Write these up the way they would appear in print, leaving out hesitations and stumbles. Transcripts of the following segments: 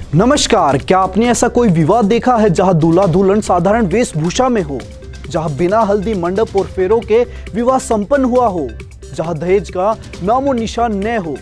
नमस्कार, क्या आपने ऐसा कोई विवाह देखा है जहां दूल्हा दुल्हन साधारण वेशभूषा में हो, जहां बिना हल्दी मंडप और फेरों के विवाह संपन्न हुआ हो, जहां दहेज का नामो निशान न हो।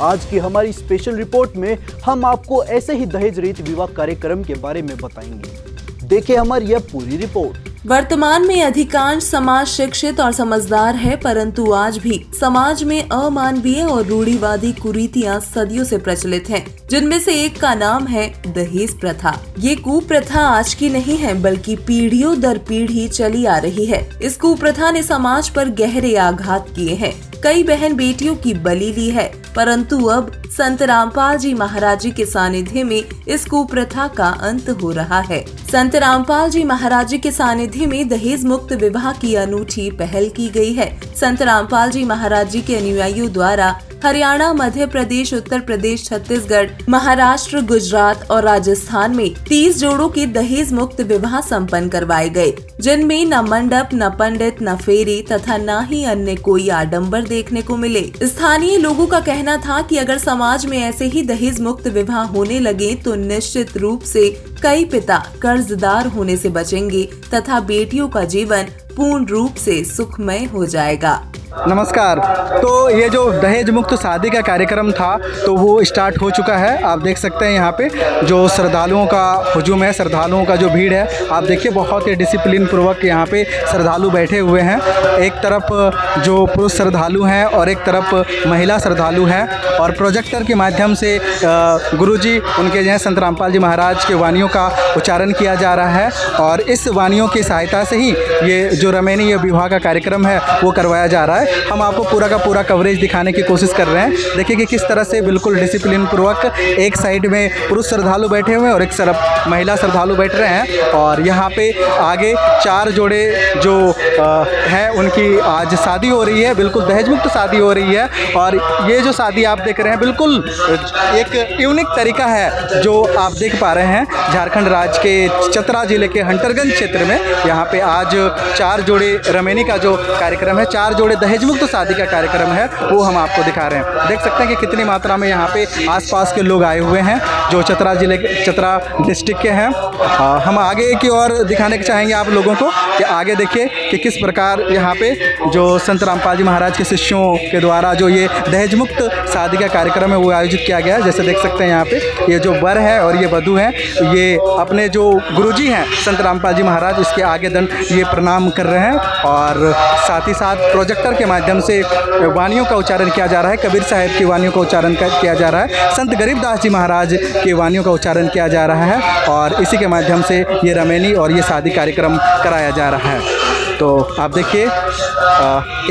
आज की हमारी स्पेशल रिपोर्ट में हम आपको ऐसे ही दहेज रहित विवाह कार्यक्रम के बारे में बताएंगे। देखिए हमारी यह पूरी रिपोर्ट। वर्तमान में अधिकांश समाज शिक्षित और समझदार है, परंतु आज भी समाज में अमानवीय और रूढ़िवादी कुरीतियां सदियों से प्रचलित हैं, जिनमें से एक का नाम है दहेज प्रथा। ये कुप्रथा आज की नहीं है, बल्कि पीढ़ियों दर पीढ़ी चली आ रही है। इस कुप्रथा ने समाज पर गहरे आघात किए हैं, कई बहन बेटियों की बलि ली है, परंतु अब संत रामपाल जी महाराज जी के सानिध्य में इस कुप्रथा का अंत हो रहा है। संत रामपाल जी महाराज जी के सानिध्य में दहेज मुक्त विवाह की अनूठी पहल की गई है। संत रामपाल जी महाराज जी के अनुयायियों द्वारा हरियाणा, मध्य प्रदेश, उत्तर प्रदेश, छत्तीसगढ़, महाराष्ट्र, गुजरात और राजस्थान में 30 जोड़ों के दहेज मुक्त विवाह संपन्न करवाए गए, जिनमें न मंडप, न पंडित, न फेरी तथा न ही अन्य कोई आडंबर देखने को मिले। स्थानीय लोगों का कहना था कि अगर समाज में ऐसे ही दहेज मुक्त विवाह होने लगे तो निश्चित रूप से कई पिता कर्जदार होने से बचेंगे तथा बेटियों का जीवन पूर्ण रूप से सुखमय हो जाएगा। नमस्कार। तो ये जो दहेज मुक्त शादी का कार्यक्रम था तो वो स्टार्ट हो चुका है। आप देख सकते हैं यहाँ पे जो श्रद्धालुओं का हुजूम है, श्रद्धालुओं का जो भीड़ है, आप देखिए बहुत ही डिसिप्लिन पूर्वक यहाँ पे श्रद्धालु बैठे हुए हैं। एक तरफ जो पुरुष श्रद्धालु हैं और एक तरफ महिला श्रद्धालु हैं, और प्रोजेक्टर के माध्यम से गुरुजी उनके जो है संत रामपाल जी महाराज के वाणियों का उच्चारण किया जा रहा है, और इस वाणियों की सहायता से ही ये जो रमेनी ये विवाह का कार्यक्रम है वो करवाया जा रहा है। हम आपको पूरा का पूरा कवरेज दिखाने की कोशिश कर रहे हैं। देखिए कि किस तरह से बिल्कुल डिसिप्लिन पूर्वक एक साइड में पुरुष श्रद्धालु बैठे हुए हैं और एक तरफ महिला श्रद्धालु बैठ रहे हैं, और यहाँ पे आगे 4 जोड़े जो है उनकी आज शादी हो रही है, बिल्कुल दहेज मुक्त शादी हो रही है। और ये जो शादी आप देख रहे हैं बिल्कुल एक यूनिक तरीका है जो आप देख पा रहे हैं। झारखंड राज्य के चतरा जिले के हंटरगंज क्षेत्र में यहाँ पे आज 4 जोड़े रमेनी का जो कार्यक्रम है, 4 जोड़े दहेज मुक्त शादी का कार्यक्रम है, वो हम आपको दिखा रहे हैं। देख सकते हैं कि कितनी मात्रा में यहाँ पे आसपास के लोग आए हुए हैं जो चतरा जिले के, चतरा डिस्ट्रिक्ट के हैं। हम आगे की ओर दिखाने के चाहेंगे आप लोगों को कि आगे देखिए कि किस प्रकार यहाँ पे जो संत रामपाल जी महाराज के शिष्यों के द्वारा जो ये दहेज मुक्त शादी का कार्यक्रम है वो आयोजित किया गया है। जैसे देख सकते हैं यहाँ पे ये जो वर है और ये वधू हैं, ये अपने जो गुरुजी हैं संत रामपाल जी महाराज, इसके आगे दंड ये प्रणाम कर रहे हैं, और साथ ही साथ प्रोजेक्टर के माध्यम से वाणियों का उच्चारण किया जा रहा है। कबीर साहब की वाणियों का उच्चारण किया जा रहा है, संत गरीबदास जी महाराज की वाणियों का उच्चारण किया जा रहा है, और इसी के माध्यम से ये रमेनी और ये शादी कार्यक्रम कराया जा रहा है। तो आप देखिए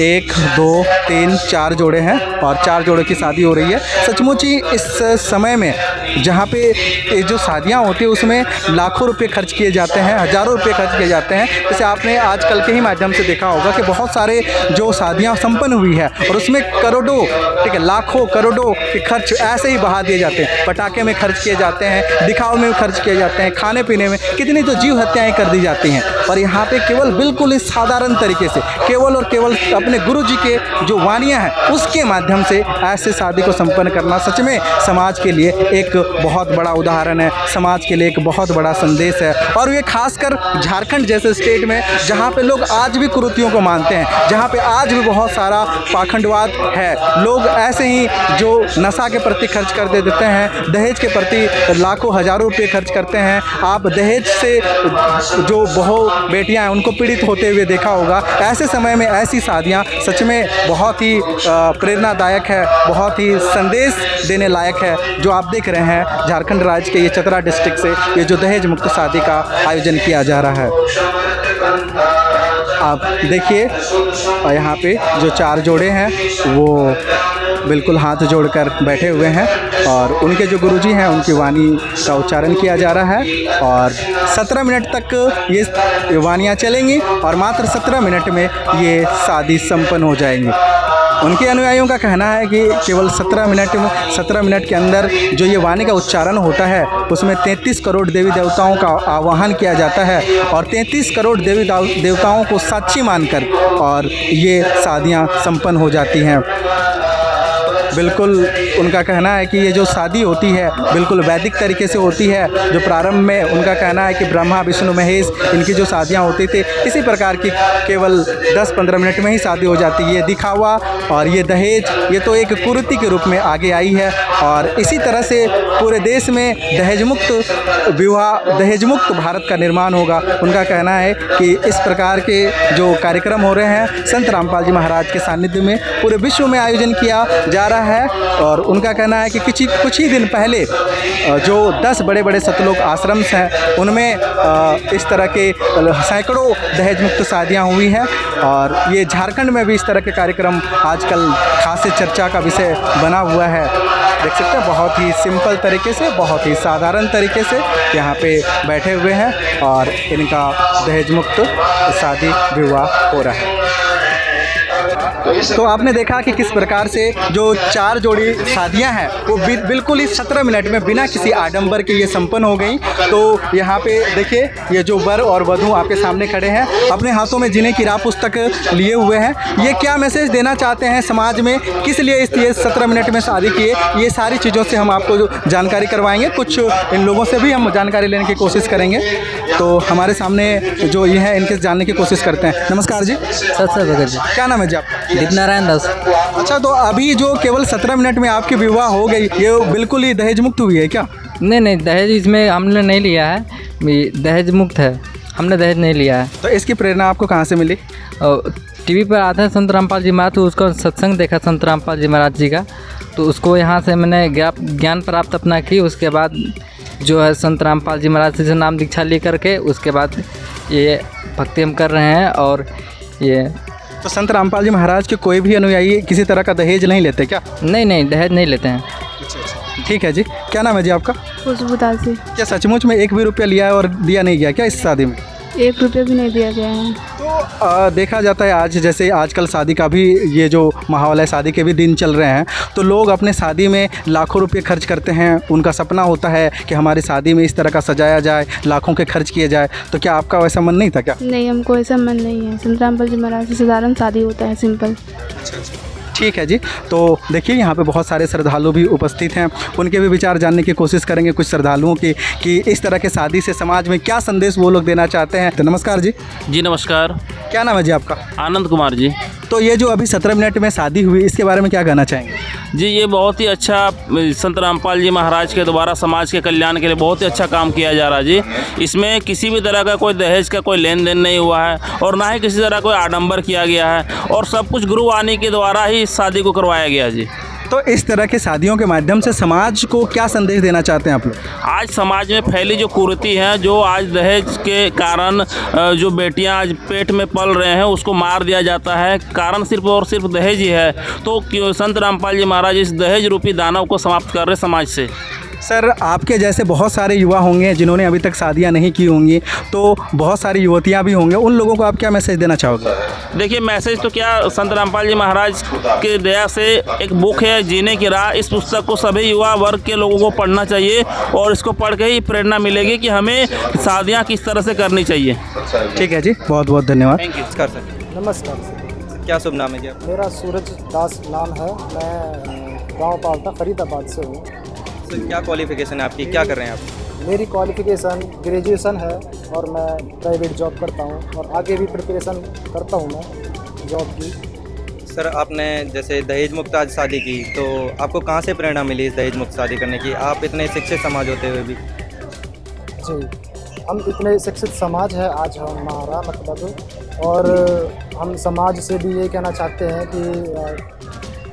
1, 2, 3, 4 जोड़े हैं और 4 जोड़ों की शादी हो रही है। सचमुच ही इस समय में जहाँ पे ये जो शादियाँ होती है उसमें लाखों रुपए खर्च किए जाते हैं, हज़ारों रुपए खर्च किए जाते हैं। जैसे आपने आजकल के ही माध्यम से देखा होगा कि बहुत सारे जो शादियाँ संपन्न हुई है और उसमें करोड़ों, ठीक है, लाखों करोड़ों के खर्च ऐसे ही बहा दिए जाते हैं। पटाखे में खर्च किए जाते हैं, दिखाव में खर्च किए जाते हैं, खाने पीने में कितनी तो जीव हत्याएँ कर दी जाती हैं। और यहाँ पे केवल बिल्कुल इस साधारण तरीके से केवल और केवल अपने गुरु जी के जो वाणियाँ हैं उसके माध्यम से ऐसे शादी को संपन्न करना सच में समाज के लिए एक बहुत बड़ा उदाहरण है, समाज के लिए एक बहुत बड़ा संदेश है। और ये खासकर झारखंड जैसे स्टेट में जहाँ पे लोग आज भी कुरीतियों को मानते हैं, जहाँ पे आज भी बहुत सारा पाखंडवाद है, लोग ऐसे ही जो नशा के प्रति खर्च कर देते हैं, दहेज के प्रति लाखों हज़ारों रुपये खर्च करते हैं। आप दहेज से जो बहू बेटियां हैं उनको पीड़ित होते हुए देखा होगा। ऐसे समय में ऐसी शादियां सच में बहुत ही प्रेरणादायक है, बहुत ही संदेश देने लायक है। जो आप देख रहे हैं झारखंड राज्य के ये चतरा डिस्ट्रिक्ट से ये जो दहेज मुक्त शादी का आयोजन किया जा रहा है, आप देखिए यहाँ पे जो 4 जोड़े हैं वो बिल्कुल हाथ जोड़कर बैठे हुए हैं, और उनके जो गुरुजी हैं उनकी वाणी का उच्चारण किया जा रहा है, और 17 मिनट तक ये वाणियाँ चलेंगी और मात्र 17 मिनट में ये शादी संपन्न हो जाएंगी। उनके अनुयायियों का कहना है कि केवल 17 मिनट के अंदर जो ये वाणी का उच्चारण होता है उसमें 33 करोड़ देवी देवताओं का आवाहन किया जाता है, और 33 करोड़ देवी देवताओं को साक्षी मानकर और ये शादियाँ संपन्न हो जाती हैं। बिल्कुल उनका कहना है कि ये जो शादी होती है बिल्कुल वैदिक तरीके से होती है। जो प्रारंभ में उनका कहना है कि ब्रह्मा विष्णु महेश इनकी जो शादियाँ होती थी इसी प्रकार की केवल 10-15 मिनट में ही शादी हो जाती है। ये दिखावा और ये दहेज ये तो एक कुरीति के रूप में आगे आई है और इसी तरह से पूरे देश में दहेज मुक्त विवाह दहेज मुक्त भारत का निर्माण होगा। उनका कहना है कि इस प्रकार के जो कार्यक्रम हो रहे हैं संत रामपाल जी महाराज के सानिध्य में पूरे विश्व में आयोजन किया जा रहा है। और उनका कहना है कि कुछ ही दिन पहले जो 10 बड़े बड़े सतलोक आश्रम हैं उनमें इस तरह के सैकड़ों दहेज मुक्त शादियाँ हुई हैं और ये झारखंड में भी इस तरह के कार्यक्रम आजकल खास चर्चा का विषय बना हुआ है। देख सकते हैं बहुत ही सिंपल तरीके से बहुत ही साधारण तरीके से यहाँ पे बैठे हुए हैं और इनका दहेज मुक्त शादी विवाह हो रहा है। तो आपने देखा कि किस प्रकार से जो 4 जोड़ी शादियां हैं वो बिल्कुल ही 17 मिनट में बिना किसी आडंबर के ये संपन्न हो गई। तो यहाँ पे देखिए ये जो वर और वधू आपके सामने खड़े हैं अपने हाथों में जीने की राह पुस्तक लिए हुए हैं। ये क्या मैसेज देना चाहते हैं समाज में, किस लिए ये 17 मिनट में शादी किए, ये सारी चीज़ों से हम आपको जानकारी करवाएंगे। कुछ इन लोगों से भी हम जानकारी लेने की कोशिश करेंगे। तो हमारे सामने जो ये है इनके जानने की कोशिश करते हैं। नमस्कार जी। भगत जी। क्या नाम है जी आपका? दीपनारायण दास। अच्छा, तो अभी जो केवल 17 मिनट में आपकी विवाह हो गई ये बिल्कुल ही दहेज मुक्त हुई है क्या? नहीं, दहेज इसमें हमने नहीं लिया है, दहेज मुक्त है, हमने दहेज नहीं लिया है। तो इसकी प्रेरणा आपको कहाँ से मिली? टीवी पर आते हैं संत रामपाल जी महाराज, तो उसका सत्संग देखा संत रामपाल जी महाराज जी का, तो उसको यहाँ से मैंने ज्ञान प्राप्त अपना की। उसके बाद जो है संत रामपाल जी महाराज से नाम दीक्षा ले करके उसके बाद ये भक्ति हम कर रहे हैं। और ये तो संत रामपाल जी महाराज के कोई भी अनुयायी किसी तरह का दहेज नहीं लेते क्या? नहीं, दहेज नहीं लेते हैं। ठीक है जी। क्या नाम है जी आपका? खुशबू दासी। क्या सचमुच में 1 भी रुपया लिया है और दिया नहीं गया क्या इस शादी में? 1 रुपया भी नहीं दिया गया है। तो देखा जाता है आज जैसे आजकल शादी का भी ये जो माहौल है, शादी के भी दिन चल रहे हैं, तो लोग अपने शादी में लाखों रुपए खर्च करते हैं। उनका सपना होता है कि हमारी शादी में इस तरह का सजाया जाए, लाखों के खर्च किए जाए। तो क्या आपका वैसा मन नहीं था क्या? नहीं, हमको ऐसा मन नहीं है। संत रामपाल जी महाराज से साधारण शादी होता है, सिंपल। ठीक है जी। तो देखिए यहाँ पे बहुत सारे श्रद्धालु भी उपस्थित हैं, उनके भी विचार जानने की कोशिश करेंगे कुछ श्रद्धालुओं की कि इस तरह के शादी से समाज में क्या संदेश वो लोग देना चाहते हैं। तो नमस्कार जी। जी नमस्कार। क्या नाम है जी आपका? आनंद कुमार जी। तो ये जो अभी 17 मिनट में शादी हुई इसके बारे में क्या कहना चाहेंगे? जी ये बहुत ही अच्छा संत रामपाल जी महाराज के द्वारा समाज के कल्याण के लिए बहुत ही अच्छा काम किया जा रहा है जी। इसमें किसी भी तरह का कोई दहेज का कोई लेन देन नहीं हुआ है और ना ही किसी तरह कोई आडंबर किया गया है और सब कुछ गुरुवाणी के द्वारा ही इस शादी को करवाया गया जी। तो इस तरह के शादियों के माध्यम से समाज को क्या संदेश देना चाहते हैं आप लोग? आज समाज में फैली जो कुरीति है, जो आज दहेज के कारण जो बेटियां आज पेट में पल रहे हैं उसको मार दिया जाता है, कारण सिर्फ और सिर्फ दहेज ही है। तो क्यों संत रामपाल जी महाराज इस दहेज रूपी दानव को समाप्त कर रहे समाज से। सर आपके जैसे बहुत सारे युवा होंगे जिन्होंने अभी तक शादियां नहीं की होंगी, तो बहुत सारी युवतियां भी होंगे, उन लोगों को आप क्या मैसेज देना चाहोगे? देखिए मैसेज तो क्या, संत रामपाल जी महाराज के दया से एक बुक है जीने की राह, इस पुस्तक को सभी युवा वर्ग के लोगों को पढ़ना चाहिए और इसको पढ़ के ही प्रेरणा मिलेगी कि हमें शादियाँ किस तरह से करनी चाहिए। ठीक है जी, बहुत बहुत धन्यवाद। नमस्कार सर। नमस्कार सर। क्या शुभ नाम है जी? मेरा सूरज दास नाम है। मैं गांव पालता फरीदाबाद से हूँ। सर क्या क्वालिफिकेशन है आपकी, क्या कर रहे हैं आप? मेरी क्वालिफ़िकेशन ग्रेजुएशन है और मैं प्राइवेट जॉब करता हूँ और आगे भी प्रिपरेशन करता हूँ मैं जॉब की। सर आपने जैसे दहेज मुक्त आज शादी की, तो आपको कहाँ से प्रेरणा मिली इस दहेज मुक्त शादी करने की? आप इतने शिक्षित समाज होते हुए भी। जी, हम इतने शिक्षित समाज है आज हमारा मतलब, और हम समाज से भी ये कहना चाहते हैं कि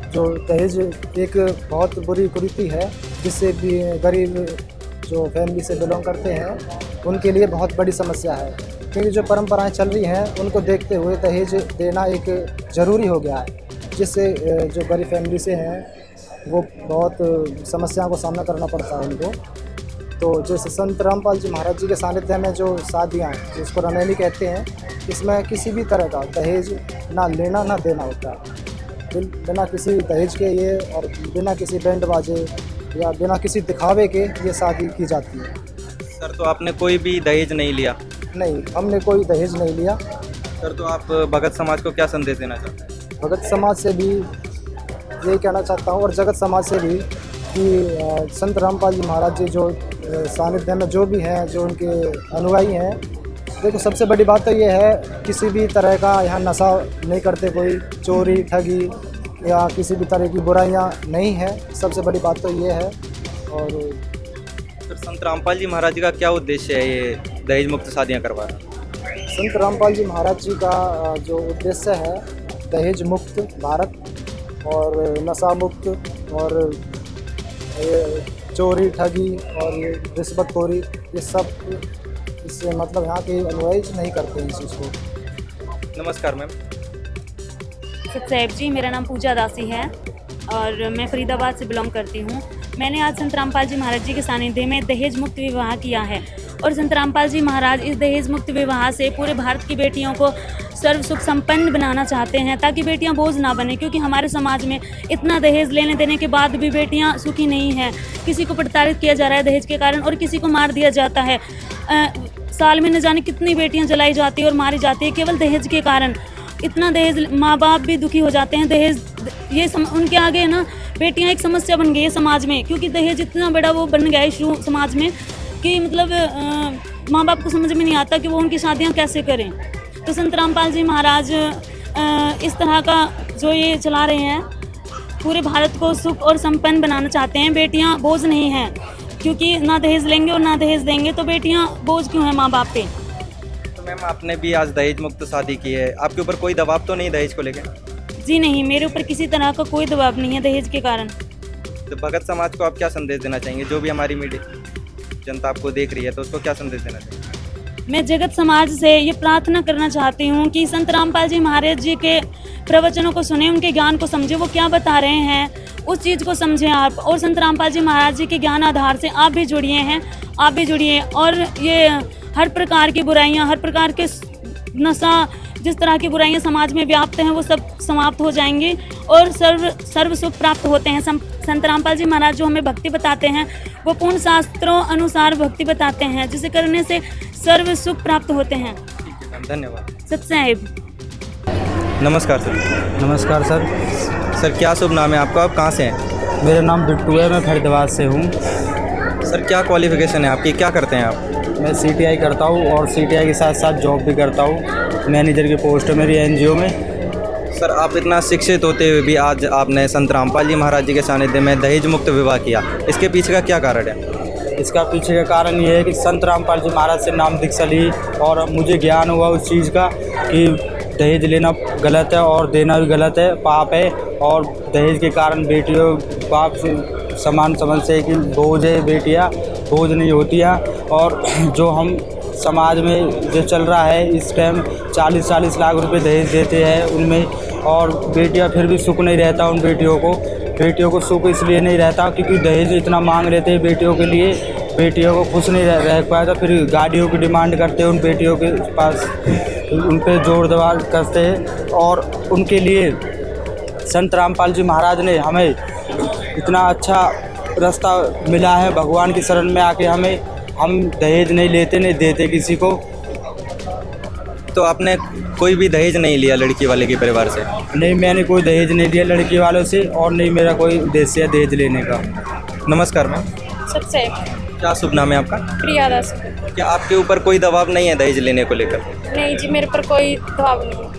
जो दहेज एक बहुत बुरी कुरीति है, जिससे भी गरीब जो फैमिली से बिलोंग करते हैं उनके लिए बहुत बड़ी समस्या है। क्योंकि जो परंपराएं चल रही हैं उनको देखते हुए दहेज देना एक ज़रूरी हो गया है, जिससे जो गरीब फैमिली से हैं वो बहुत समस्याओं का सामना करना पड़ता है उनको। तो जैसे संत रामपाल जी महाराज जी के सानिध्य में जो शादियाँ हैं जिसको रमैली कहते हैं, इसमें किसी भी तरह का दहेज ना लेना ना देना होता है। बिना किसी दहेज के ये और बिना किसी बैंड बाजे या बिना किसी दिखावे के ये शादी की जाती है। सर तो आपने कोई भी दहेज नहीं लिया? नहीं, हमने कोई दहेज नहीं लिया। सर तो आप भगत समाज को क्या संदेश देना चाहते हैं? भगत समाज से भी यही कहना चाहता हूँ, और जगत समाज से भी कि संत रामपाल जी महाराज जी जो सानिध्य में जो भी हैं, जो उनके अनुयायी हैं, देखो सबसे बड़ी बात तो ये है किसी भी तरह का यहाँ नशा नहीं करते, कोई चोरी ठगी या किसी भी तरह की बुराइयाँ नहीं है, सबसे बड़ी बात तो ये है। और सर संत रामपाल जी महाराज जी का क्या उद्देश्य है ये दहेज मुक्त शादियाँ करवाना? संत रामपाल जी महाराज जी का जो उद्देश्य है दहेज मुक्त भारत और नशा मुक्त और ये चोरी ठगी और ये रिश्वतखोरी, ये सब इससे मतलब यहाँ के अनुयायी नहीं करते हैं इस चीज़ को। नमस्कार मैम। सतसेब जी, मेरा नाम पूजा दासी है और मैं फरीदाबाद से बिलोंग करती हूँ। मैंने आज संत रामपाल जी महाराज जी के सानिध्य में दहेज मुक्त विवाह किया है और संत रामपाल जी महाराज इस दहेज मुक्त विवाह से पूरे भारत की बेटियों को सर्व सुख संपन्न बनाना चाहते हैं, ताकि बेटियां बोझ ना बने, क्योंकि हमारे समाज में इतना दहेज लेने देने के बाद भी बेटियां सुखी नहीं हैं। किसी को प्रताड़ित किया जा रहा है दहेज के कारण और किसी को मार दिया जाता है। साल में न जाने कितनी बेटियां जलाई जाती है और मारी जाती है केवल दहेज के कारण। इतना दहेज, माँ बाप भी दुखी हो जाते हैं। दहेज ये उनके आगे ना बेटियां एक समस्या बन गई है समाज में, क्योंकि दहेज इतना बड़ा वो बन गया है शुरू समाज में कि मतलब माँ बाप को समझ में नहीं आता कि वो उनकी शादियां कैसे करें। तो संत रामपाल जी महाराज इस तरह का जो ये चला रहे हैं, पूरे भारत को सुख और संपन्न बनाना चाहते हैं। बेटियां बोझ नहीं हैं, क्योंकि ना दहेज लेंगे और ना दहेज देंगे तो बेटियां बोझ क्यों हैं माँ बाप पे। तो मैम आपने भी आज दहेज मुक्त शादी की है, आपके ऊपर कोई दबाव तो नहीं दहेज को लेकर? जी नहीं, मेरे ऊपर किसी तरह का कोई दबाव नहीं है दहेज के कारण। तो भगत समाज को आप क्या संदेश देना चाहेंगे? जो भी हमारी मीडिया जनता आपको देख रही है तो उसको क्या संदेश देना चाहिए? मैं जगत समाज से ये प्रार्थना करना चाहती हूँ कि संत रामपाल जी महाराज जी के प्रवचनों को सुने, उनके ज्ञान को समझे, वो क्या बता रहे हैं उस चीज़ को समझें आप। और संत रामपाल जी महाराज जी के ज्ञान आधार से आप भी जुड़िए हैं, आप भी जुड़िए और ये हर प्रकार की बुराइयाँ, हर प्रकार के नशा, जिस तरह की बुराइयाँ समाज में व्याप्त हैं वो सब समाप्त हो जाएंगी और सर्व सुख प्राप्त होते हैं। संत रामपाल जी महाराज जो हमें भक्ति बताते हैं वो पूर्ण शास्त्रों अनुसार भक्ति बताते हैं, जिसे करने से सर्व सुख प्राप्त होते हैं। धन्यवाद। सतसाहिब। नमस्कार सर। नमस्कार सर। सर क्या शुभ नाम है आपका, आप कहाँ से हैं? मेरा नाम बिट्टू है, मैं फरीदाबाद से हूँ। सर क्या क्वालिफिकेशन है आपकी, क्या करते हैं आप? मैं CTI करता हूँ और CTI के साथ साथ जॉब भी करता हूँ। मैनेजर की पोस्ट है मेरी NGO में। सर आप इतना शिक्षित होते हुए भी आज आपने संत रामपाल जी महाराज जी के सानिध्य में दहेज मुक्त विवाह किया, इसके पीछे का क्या कारण है? इसका पीछे का कारण ये है कि संत रामपाल जी महाराज से नाम दीक्षा ली और मुझे ज्ञान हुआ उस चीज़ का कि दहेज लेना गलत है और देना भी गलत है, पाप है। और दहेज के कारण बेटियों बाप से समान समझ से कि बोझ है, बेटियाँ बोझ नहीं होती हैं। और जो हम समाज में जो चल रहा है इस टाइम 40-40 लाख रुपए दहेज देते हैं उनमें, और बेटियां फिर भी सुख नहीं रहता उन बेटियों को सुख इसलिए नहीं रहता क्योंकि दहेज इतना मांग लेते हैं बेटियों के लिए, बेटियों को खुश नहीं रह पाया तो फिर गाड़ियों की डिमांड करते हैं उन बेटियों के पास, उन पर जोर दबाव करते हैं। और उनके लिए संत रामपाल जी महाराज ने हमें इतना अच्छा रास्ता मिला है, भगवान की शरण में आके हम दहेज नहीं लेते, नहीं देते किसी को। तो आपने कोई भी दहेज नहीं लिया लड़की वाले के परिवार से? नहीं, मैंने कोई दहेज नहीं लिया लड़की वालों से और नहीं मेरा कोई उद्देश्य है दहेज लेने का। नमस्कार मैम। सबसे क्या शुभ नाम है आपका? प्रिया दास। क्या आपके ऊपर कोई दबाव नहीं है दहेज लेने को लेकर? नहीं जी, मेरे पर कोई दबाव नहीं।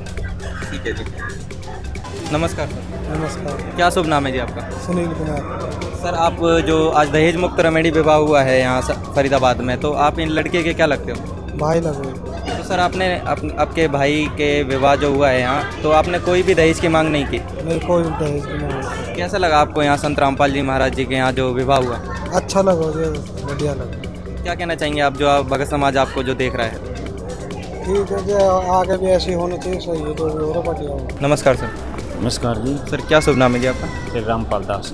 ठीक है जी। नमस्कार सर। नमस्कार। क्या शुभ नाम है जी आपका? सुनील कुमार। सर आप जो आज दहेज मुक्त रेमेडी विवाह हुआ है यहाँ फरीदाबाद में, तो आप इन लड़के के क्या लगते हो? भाई लगे। तो सर आपने आपके भाई के विवाह जो हुआ है यहाँ, तो आपने कोई भी दहेज की मांग नहीं की? नहीं, कोई दहेज की नहीं। कैसा लगा आपको यहाँ संत रामपाल जी महाराज जी के यहाँ जो विवाह हुआ? अच्छा लगा, बढ़िया लगा। क्या कहना चाहेंगे आप, जो भगत समाज आपको जो देख रहा है? ठीक है, जो आगे भी ऐसे होना चाहिए, सही है, जो भी हो रहा बढ़िया। नमस्कार सर। नमस्कार जी। सर क्या शुभ नाम है जी आपका? श्री रामपाल दास।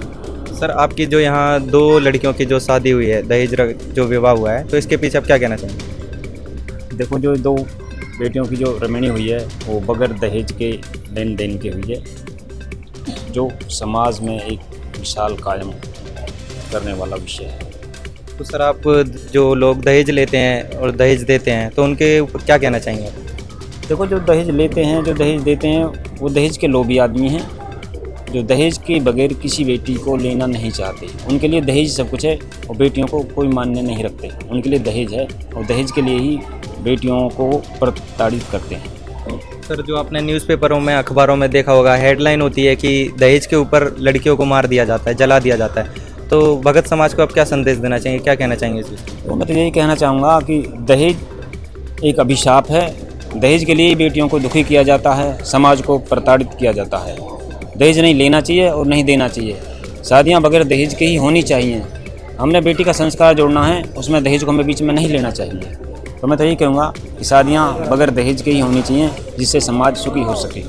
सर आपकी जो यहाँ 2 लड़कियों की जो शादी हुई है, दहेज जो विवाह हुआ है, तो इसके पीछे आप क्या कहना चाहेंगे? देखो, जो 2 बेटियों की जो रमणी हुई है वो बगैर दहेज के लेन देन की हुई है, जो समाज में एक मिसाल कायम करने वाला विषय है। तो सर आप जो लोग दहेज लेते हैं और दहेज देते हैं, तो उनके ऊपर क्या कहना चाहेंगे आप? देखो, जो दहेज लेते हैं, जो दहेज देते हैं, वो दहेज के लोभी आदमी हैं, जो दहेज के बगैर किसी बेटी को लेना नहीं चाहते। उनके लिए दहेज सब कुछ है और बेटियों को कोई मान्य नहीं रखते। उनके लिए दहेज है और दहेज के लिए ही बेटियों को प्रताड़ित करते हैं। सर, जो आपने न्यूज़पेपरों में, अखबारों में देखा होगा, हेडलाइन होती है कि दहेज के ऊपर लड़कियों को मार दिया जाता है, जला दिया जाता है। तो भगत समाज को आप क्या संदेश देना चाहेंगे, क्या कहना चाहेंगे इस विषय? तो मैं तो यही कहना चाहूँगा कि दहेज एक अभिशाप है। दहेज के लिए ही बेटियों को दुखी किया जाता है, समाज को प्रताड़ित किया जाता है। दहेज नहीं लेना चाहिए और नहीं देना चाहिए। शादियाँ बगैर दहेज के ही होनी चाहिए। हमने बेटी का संस्कार जोड़ना है, उसमें दहेज को हमें बीच में नहीं लेना चाहिए। तो मैं तो यही कहूँगा कि शादियाँ बगैर दहेज के ही होनी चाहिए, जिससे समाज सुखी हो सके।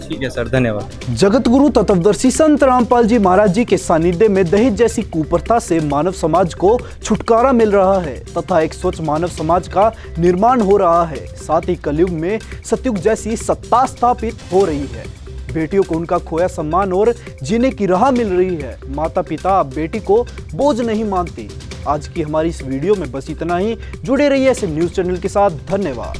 ठीक है सर, धन्यवाद। जगत गुरु तत्वदर्शी संत रामपाल जी महाराज जी के सानिध्य में दहेज जैसी कुप्रथा से मानव समाज को छुटकारा मिल रहा है तथा एक स्वच्छ मानव समाज का निर्माण हो रहा है। साथ ही कलयुग में सतयुग जैसी सत्ता स्थापित हो रही है। बेटियों को उनका खोया सम्मान और जीने की राह मिल रही है। माता पिता अब बेटी को बोझ नहीं मानते। आज की हमारी इस वीडियो में बस इतना ही। जुड़े रहिए ऐसे न्यूज़ चैनल के साथ। धन्यवाद।